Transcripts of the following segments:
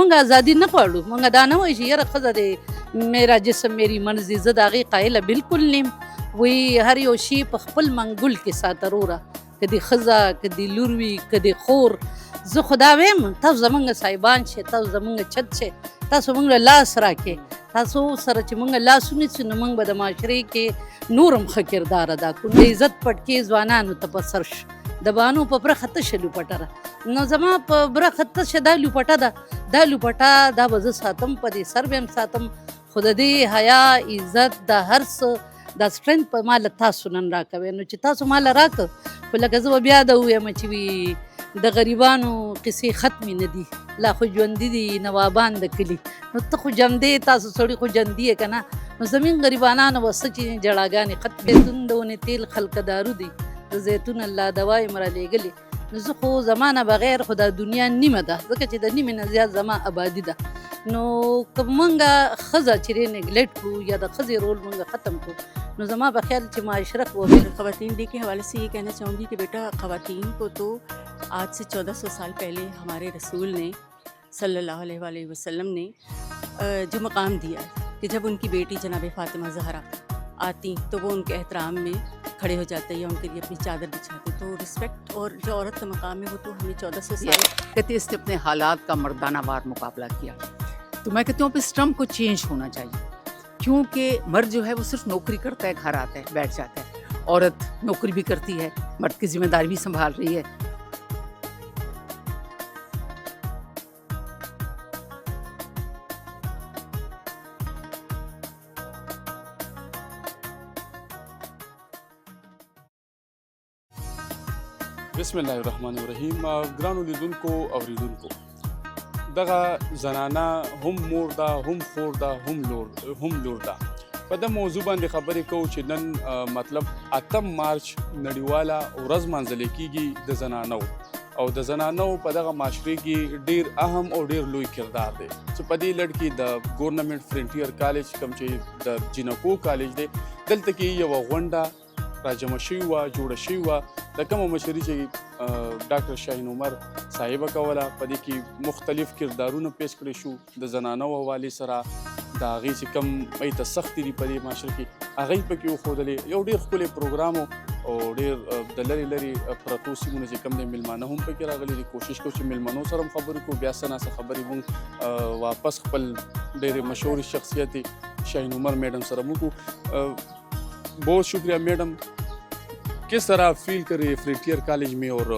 موږ ازادي نه غواړو. موږ دا نه وایو چې یاره ښځه دی میرا جسم میری مرضي، زه د هغې قایله بالکل نیم. وی هر یو شي په خپل منګول کې ساته وروره، که دې ښځه که دې لور وي که دې خور. زه خو دا ویم تاسو زموږ صاحبان شئ، تاسو زموږ چت شئ، تاسو موږ له لاس راکړئ. تاسو سره چې موږ لاس ونیسو نو موږ به د معاشرې کې نورم ښه کردار ادا کړو. د عزت پټکې ځوانانو ته په سر شه، د بانو په برخه تشه لوپټه ده. نو زما په برخه تشه دا لوپټه ده، دا لوپټه دا به زه ساتم، په دې سر به هم ساتم. خو د دې حیا عزت د هر څه دا سټرنث په ما له تاسو نن راکوئ. نو چې تاسو ما له راکړه، خو لکه زه به بیا دا ووایم چې وي د غریبانو قصې ختمې نه دي، لا خو ژوندي دي نوابان د کلي. نو ته خو جمدی، تاسو سړي خو جندي یې که نه. نو زمین غریبانانو به څه چې جړاګانې ختمې. زیتون د ونې تیل خلقه دارو دی، د زیتون الله دوای مې رالیږلې. نو زه خو زما نه بغیر خو دا دنیا نیمه ده، ځکه چې د نیمې نه زیات زما آبادي ده. نو که موږ ښځه چې نیګلیکټ کړو یا د ښځې رول موږ ختم کړو، نو زما په خیال چې معاشرت وہ خواتین ڈے کے حوالے سے یہ کہنا چاہوں گی کہ بیٹا خواتین کو تو آج سے 1400 سال پہلے ہمارے رسول نے صلی اللہ علیہ وآلہ وسلم نے جو مقام دیا کہ جب ان کی بیٹی جناب فاطمہ زہرا آتی تو وہ ان کے احترام میں کھڑے ہو جاتے یا ان کے لیے اپنی چادر بچھاتے. تو رسپیکٹ اور جو عورت کا مقام ہے وہ تو ہمیں 1400 سال کہتے اس نے اپنے حالات کا مردانہ وار مقابلہ کیا. تو میں کہتی ہوں اب اس ٹرم کو چینج ہونا چاہیے، کیونکہ مرد جو ہے وہ صرف نوکری کرتا ہے، گھر آتا ہے بیٹھ جاتا ہے. عورت نوکری بھی کرتی ہے، مرد کی ذمہ داری بھی سنبھال رہی ہے. بسم الله الرحمن الرحیم. ګرانو لیدونکو اوریدونکو، دغه زنانه هم مور ده، هم خور ده، هم لور ده. په دې موضوع باندې خبرې کوو چې نن مطلب 8 مارچ نړیواله ورځ منځلې کیږي د زنانو، او د زنانو په دغه معاشرې کې ډیر اهم او ډیر لوی کردار دی. چې په دې لړ کې د ګورنمنت فرنټیر کالج کوم چې د جنکو کالج دی، دلته کې یوه غونډه راجمع شوې وه، جوړه شوې وه. د کومه مشري چې ډاکټر شاهین عمر صاحبه کوله، په دې کې مختلف کردارونه پیش کړی شو د زنانو حوالې سره. د هغې چې کوم ای ته سختې دي په دې معاشره کې، هغه یې پکې وښودلې. یو ډېر ښکلی پروګرام او ډېر د لرې لرې پرتو سیمونو چې کوم دی میلمانه هم پکې راغلي دي. کوشش کوو چې میلمنو سره هم خبرې کوو، بیا څه ناڅه خبرې موږ واپس خپل ډېرې مشهور شخصیت شاهین عمر میڈم سره موږ. بہت شکریہ میڈم. کس طرح فیل کر رہی ہے فرنٹیئر کالج میں، اور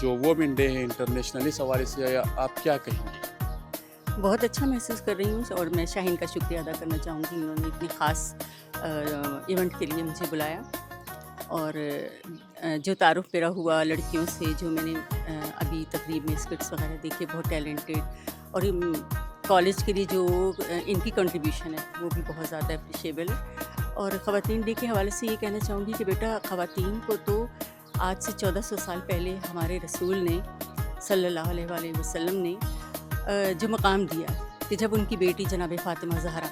جو وومن ڈے ہے انٹرنیشنل، اس حوالے سے آپ کیا کہیں گے؟ بہت اچھا محسوس کر رہی ہوں، اور میں شاہین کا شکریہ ادا کرنا چاہوں گی، انہوں نے اتنی خاص ایونٹ کے لیے مجھے بلایا. اور جو تعارف میرا ہوا لڑکیوں سے، جو میں نے ابھی تقریب میں اسکٹس وغیرہ دیکھے، بہت ٹیلنٹڈ، اور کالج کے لیے جو ان کی کنٹریبیوشن ہے وہ بھی بہت زیادہ اپریشیبل ہے. اور خواتین ڈے کے حوالے سے یہ کہنا چاہوں گی کہ بیٹا خواتین کو تو آج سے 1400 سال پہلے ہمارے رسول نے صلی اللہ علیہ وآلہ وسلم نے جو مقام دیا کہ جب ان کی بیٹی جناب فاطمہ زہرا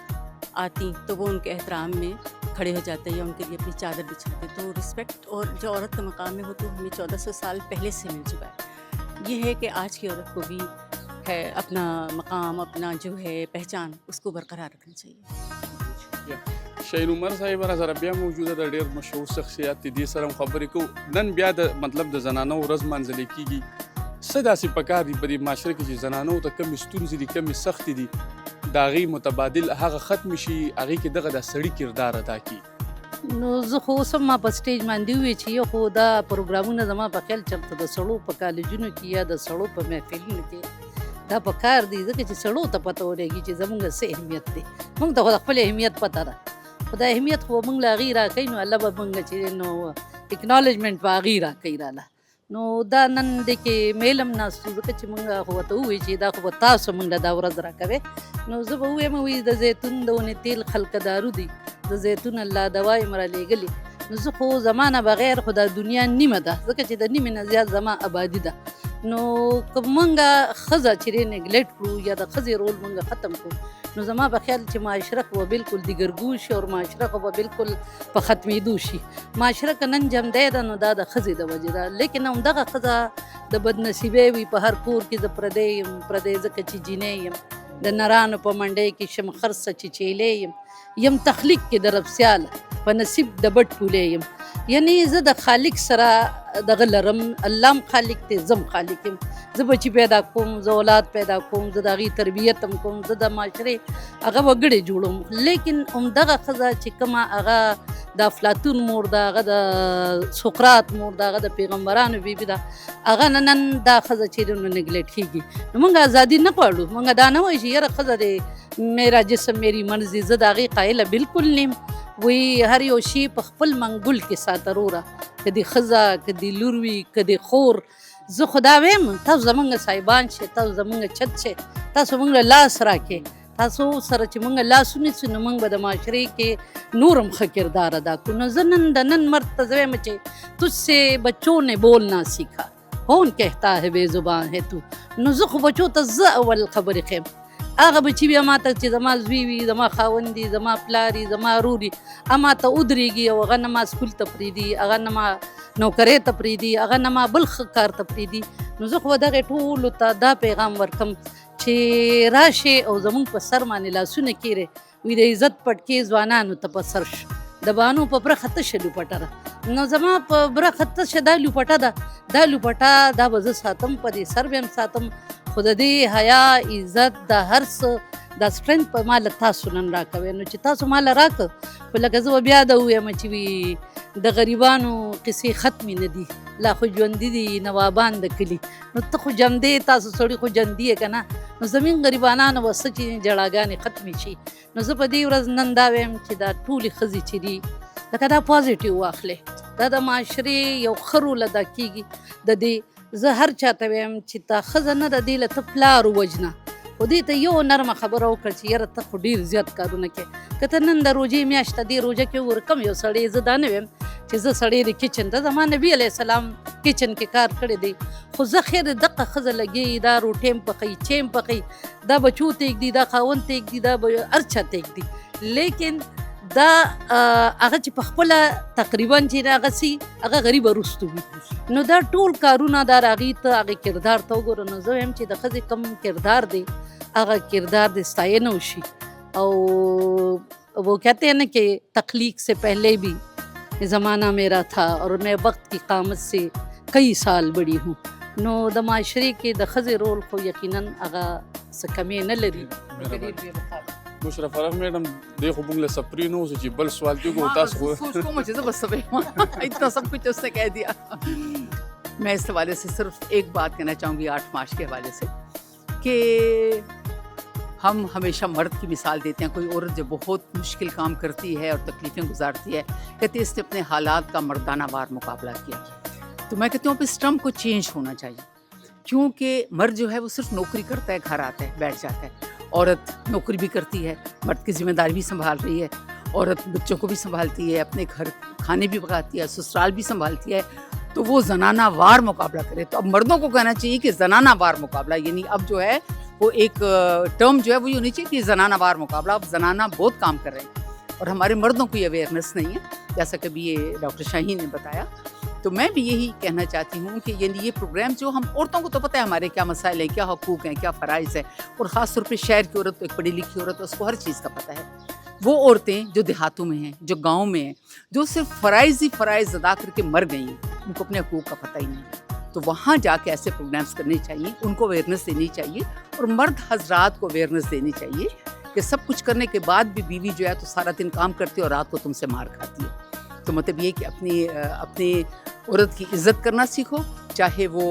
آتی تو وہ ان کے احترام میں کھڑے ہو جاتے یا ان کے لیے اپنی چادر بچھاتے. تو رسپیکٹ اور جو عورت کا مقام ہے وہ تو ہمیں 1400 سال پہلے سے مل چکا ہے. یہ ہے کہ آج کی عورت کو بھی ہے اپنا مقام، اپنا جو ہے پہچان، اس کو برقرار رکھنا چاہیے. شاهین عمر صاحب را سره بیا موجوده د ډېر مشهور شخصیت دي، دې سره هم خبرې کوو. نن بیا د مطلب د زنانو ورځ منځلې کیږي. څه داسې پکار دي په دې معاشره کې چې زنانو ته کمې ستونزې دي، کمې سختې دي، د هغې متبادل هغه ختم شي، هغې کې دغه د سړي کردار ادا کړي. نو زه خو اوس هم ما په سټیج باندې وویل چې یو خو دا پروګرامونه زما په خیال چېرته د سړو په کالجونو کې یا د سړو په محفلونو کې دا په کار دی، ځکه چې سړو ته پته ولګي چې زموږ څه اهمیت دی. موږ ته خو د خپل اهمیت پته ده، خو دا اهمیت خو موږ له هغې راکوي، نو الله به موږ چې نو اکنالجمنټ په هغې راکوي راله. نو دا نن دی کې میل هم ناست وو، ځکه چې موږ خو ورته ووایو چې دا خو به تاسو موږ له دا ورځ راکوئ. نو زه به ووایم وایي د زیتون د ونې تیل خلقه دارو دی، د زیتون الله دوای مې رالیږلې. نو زه خو زما نه بغیر خو دا دنیا نیمه ده، ځکه چې د نیمې نه زیات زما آبادي ده. نو که موږ ښځه چې نیګلیکټ کړو یا د ښځې رول موږ ختم کړو، نو زما په خیال چې معاشره خو به بالکل دیګرګون شي، او معاشره خو به بالکل په ختمېدو شي. معاشره که نن جمدی ده نو دا د ښځې د وجې ده، لیکن همدغه ښځه د بدنصیبۍ وي په هر کور کې زه پردی یم، پردی ځکه چې جینۍ یم. د نرانو په منډۍ کې شم خرڅه چې چیلې یم تخلیق کې د رب سیاله په نصیب د بټ پولې یم یعنی زه د خالق سره دغه لرم الله هم خالق دی زم خالق یم زه بچي پیدا کوم زه اولاد پیدا کوم زه د هغې تربیت هم کوم زه د معاشرې هغه وګړې جوړوم لیکن همدغه ښځه چې کومه هغه د افلاطون مور ده هغه د سقراط مور ده هغه د پیغمبرانو بیبي ده هغه نن دا ښځه چې دی نو نګلیټ کېږي نو موږ ازادي نه غواړو موږ دا نه وایو چې یاره ښځه دی میرا جسم میری مرضی زه د هغې قایله بالکل نیم وی هر یو شی په خپل منګول کې ساته وروره که دې ښځه که دې لور وي که دې خور زه خو دا ویم تاسو زموږ صاحبان شئ تاسو زموږ چت شئ تاسو موږ له لاس راکې تاسو سره چې موږ لاس ونیسو نو موږ به د معاشرې کې نور هم ښه کردار ادا کړو نو زه نن د نن مرد ته زه وایم چې تجھ سے بچوں نے بولنا سیکھا کون کہتا ہے بے زبان ہے تو نو زه خو بچو ته زه اول خبرې ښیم هغه بچي بیا ما ته چې زما زوی وي زما خاوند دي زما پلار وي زما ورور وي ما ته ودرېږي او هغه نه ما سکول ته پرېږدي هغه نه ما نوکرۍ ته پرېږدي هغه نه ما بل ښه کار ته پرېږدي نو زه خو دغې ټولو ته دا پیغام ورکم چې راشئ او زموږ په سر باندې لاسونه کېږئ وي د عزت پټکې ځوانانو ته په سر شو د بانو په برخه تشه لوپټه ده نو زما په برخه تشه دا لوپټه ده دا لوپټه دا به زه ساتم په دې سر به هم ساتم خو د دې حیا عزت د هر څه دا سټرنث په ما له تاسو نن راکوئ نو چې تاسو ما له راکړه خو لکه زه به بیا د ووایم چې وي د غریبانو قصې ختمې نه دي لا خو ژوندي دي نوابان د کلي نو ته خو جمدې تاسو سړي خو جندي یې که نه نو زمین غریبانانو به څه چې جړاګانې ختمې شي نو زه په دې ورځ نن دا وایم چې دا ټولې ښځې چې دي لکه دا پازیټیو واخلې دا د معاشرې یو ښه رول ادا کېږي د دې زه هر چاته وایم چې تا ښځه نه د دې له ته پلار ووژنه خو دې ته یو نرمه خبره وکړه چې یاره ته خو ډېر زیات کارونه کوې که ته نن د روژې میاشت ته دې روژه کې وګوره کم یو سړی زه دا نه ویم چې زه سړی د کچن ته زما نبي علیه السلام کچن کې کار کړی دی خو زه خیر دقه ښځه لګېږي دا روټۍ هم پخوي چای هم پخوي دا بچو ته ږدي دا خاوند ته ږدي دا هر چا ته ږدي لیکن دا هغه چې په خپله تقریبا چې هغه سي هغه غریب وروستو وي نو دا ټول کارونه دا هغې ته هغې کردار ته وګوره نو زه وایم چې د ښځې کم کردار دی هغه کردار د ستاینه وشي او وہ کہتے ہیں نا کہ تخلیق سے پہلے بھی زمانہ میرا تھا اور میں وقت کی قامت سے کئی سال بڑی ہوں نو د معاشرې کې د ښځې رول خو یقینا هغه څه کمې نه لري مشرف فرح میڈم دیکھو بنگلے سپری نو سے جی بل سوال کیوں کو تاس کو سوچ کو مجھے بس اتنا سب کچھ اس نے کہہ دیا میں اس حوالے سے صرف ایک بات کہنا چاہوں گی 8 مارچ کے حوالے سے کہ ہم ہمیشہ مرد کی مثال دیتے ہیں کوئی عورت جو بہت مشکل کام کرتی ہے اور تکلیفیں گزارتی ہے کہتے اس نے اپنے حالات کا مردانہ وار مقابلہ کیا تو میں کہتی ہوں اب اس ٹرم کو چینج ہونا چاہیے کیونکہ مرد جو ہے وہ صرف نوکری کرتا ہے گھر آتا ہے بیٹھ جاتا ہے عورت نوکری بھی کرتی ہے مرد کی ذمہ داری بھی سنبھال رہی ہے عورت بچوں کو بھی سنبھالتی ہے اپنے گھر کھانے بھی پکاتی ہے سسرال بھی سنبھالتی ہے تو وہ زنانہ وار مقابلہ کرے تو اب مردوں کو کہنا چاہیے کہ زنانہ وار مقابلہ یعنی اب جو ہے وہ ایک ٹرم جو ہے وہ یہ ہونی چاہیے کہ زنانہ وار مقابلہ اب زنانہ بہت کام کر رہے ہیں اور ہمارے مردوں کو یہ اویئرنیس نہیں ہے جیسا کہ بھی یہ ڈاکٹر شاہین نے بتایا تو میں بھی یہی کہنا چاہتی ہوں کہ یعنی یہ پروگرام جو ہم عورتوں کو تو پتہ ہے ہمارے کیا مسائل ہیں کیا حقوق ہیں کیا فرائض ہیں اور خاص طور پہ شہر کی عورت تو ایک پڑھی لکھی عورت اس کو ہر چیز کا پتہ ہے وہ عورتیں جو دیہاتوں میں ہیں جو گاؤں میں ہیں جو صرف فرائض ہی فرائض ادا کر کے مر گئی ہیں ان کو اپنے حقوق کا پتہ ہی نہیں تو وہاں جا کے ایسے پروگرامز کرنے چاہیے ان کو اویئرنیس دینی چاہیے اور مرد حضرات کو اویئرنیس دینی چاہیے کہ سب کچھ کرنے کے بعد بھی بیوی جو ہے تو سارا دن کام کرتی ہے اور رات کو تم سے مار کھاتی ہے تو مطلب یہ کہ اپنی عورت کی عزت کرنا سیکھو چاہے وہ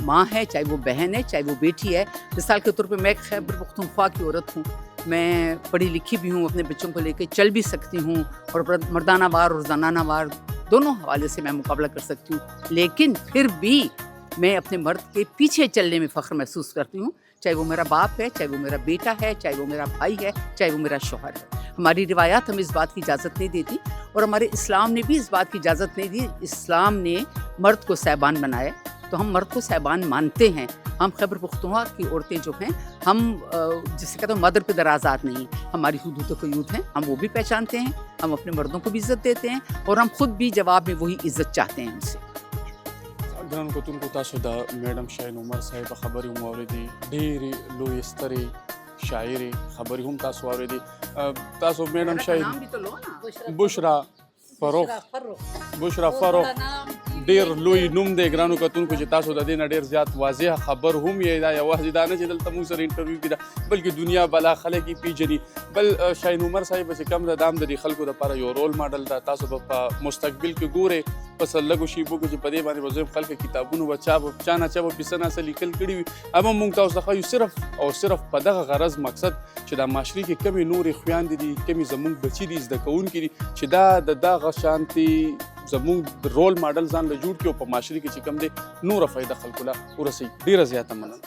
ماں ہے چاہے وہ بہن ہے چاہے وہ بیٹی ہے مثال کے طور پہ میں خیبر پختونخوا کی عورت ہوں میں پڑھی لکھی بھی ہوں اپنے بچوں کو لے کے چل بھی سکتی ہوں اور مردانہ وار اور زنانہ وار دونوں حوالے سے میں مقابلہ کر سکتی ہوں لیکن پھر بھی میں اپنے مرد کے پیچھے چلنے میں فخر محسوس کرتی ہوں چاہے وہ میرا باپ ہے چاہے وہ میرا بیٹا ہے چاہے وہ میرا بھائی ہے چاہے وہ میرا شوہر ہے ہماری روایات ہمیں اس بات کی اجازت نہیں دیتی اور ہمارے اسلام نے بھی اس بات کی اجازت نہیں دی اسلام نے مرد کو صاحبان بنایا تو ہم مرد کو صاحبان مانتے ہیں ہم خیبر پختونخوا کی عورتیں جو ہیں ہم جسے کہتے ہیں مدر پہ درازات نہیں ہماری حدود و قیود ہیں ہم وہ بھی پہچانتے ہیں ہم اپنے مردوں کو بھی عزت دیتے ہیں اور ہم خود بھی جواب میں وہی عزت چاہتے ہیں ان سے ګران کتونکو تاسو د میډم شاهین عمر صاحب خبرې مو اورېدې ډېرې لویې سترې شاعر خبرې هم تاسو واورېدې. تاسو میډم شاید نام بھی تو لو نا. بشرا فروخ ډیر لوی نوم دی ګرانو کتونکو چې تاسو د دې نه ډیر زیات واضح خبر هم یې دا یوازې دا نه چې دلته موږ سره انټرویو کې ده بلکې دنیا بلا خلک یې پیژني. بل شاهین عمر صاحب چې کم ده دام د دې خلکو دپاره یو رول ماډل ده. تاسو به په مستقبل کې ګورئ په لږو شیبو کې چې په دې باندې به زه خلک کتابونو به چا نه چا به پیسه ناسه لیکل کړي وي اما موږ تاسو ته ښایو صرف او صرف په دغه غرض مقصد چې دا معاشرې کې کمې نورې خویندې دي کمې زموږ بچي دي زده کوونکي دي چې دا د دغه شانتي زموږ رول ماډل ځان له جوړ کړي او په معاشرې کې چې کم دی نوره فایده خلکو له ورسوي. ډېره زیاته مننه.